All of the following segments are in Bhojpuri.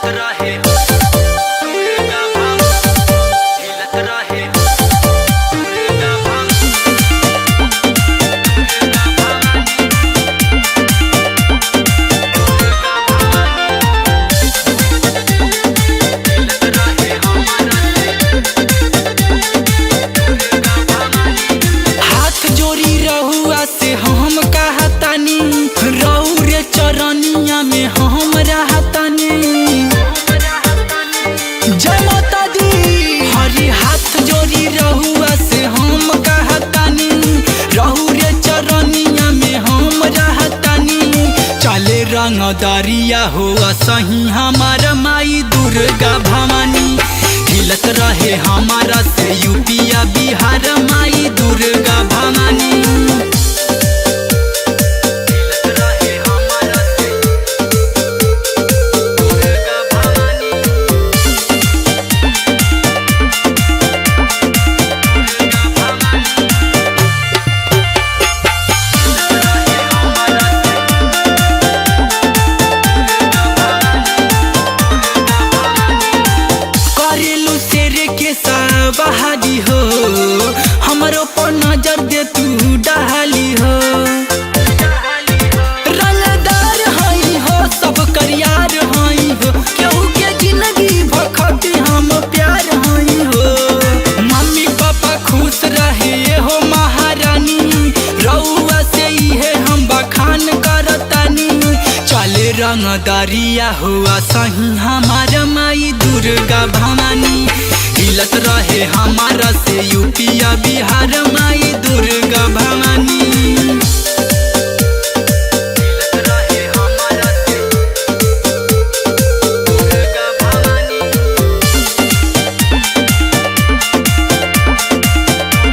हिलत रहे दुर्गा भांग, हिलत रहे दुर्गा भांग, दुर्गा भवानी, दुर्गा भवानी, हिलत रहे हमारा दुर्गा भवानी। हाथ जोड़ी रहुआ से हम कहतानी, रहु रे चरनिया में हम रहतानी। जय माता दी। हरी हाथ जोड़ी रहुआ से हम कहतानी, रहु रे चरनिया में हम रहतानी। चले रंगदारिया हुआ सही हमार माई दुर्गा भवानी, हिलत रहे हमारा से यूपिया बिहार माई दुर्गा भवानी। हिलत रहे हमारा से दुर्गा भवानी, दुर्गा भवानी, हिलत रहे हमारा से दुर्गा भवानी। करेलू शेर के सवारी हो, हमरो पर नजर दे तू डाली हो। रंगदार हई हो सब करियार हई हो, केहू के जिंदगी भखती हम प्यार हई हो। मम्मी पापा खुश रहे हो महारानी, रउआ से इहे हम बखान करतानी। चले रंगदारिया हुआ सही हमार माई दुर्गा भवानी, हिलत रहे हमारा से यूपिया बिहार माई दुर्गा भवानी। हिलत रहे हमारा से दुर्गा भवानी,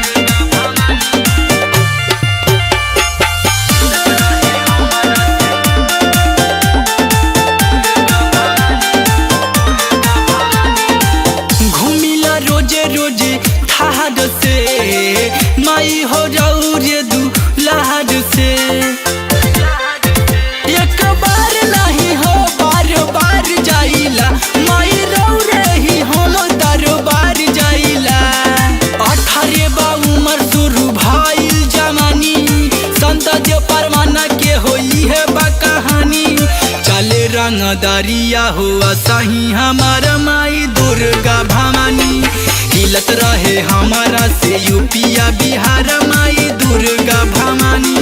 दुर्गा भवानी, हिलत रहे हमारा से घूमिला रोजे रोजे ठाड से, माई हो जाऊ रे दुलार से। एक बार नहीं हो बार बार जाइला, माई रऊ रे ही हम दरबार जाइला। 18 बा उमर शुरू भइल जवानी, संत जो परमाना के होई है बा कहानी। चले रंगदारिया हुआ सही हमार माई दुर्गा भवानी, हिलत रहे हमारा से यूपिया बिहार माई दुर्गा भवानी।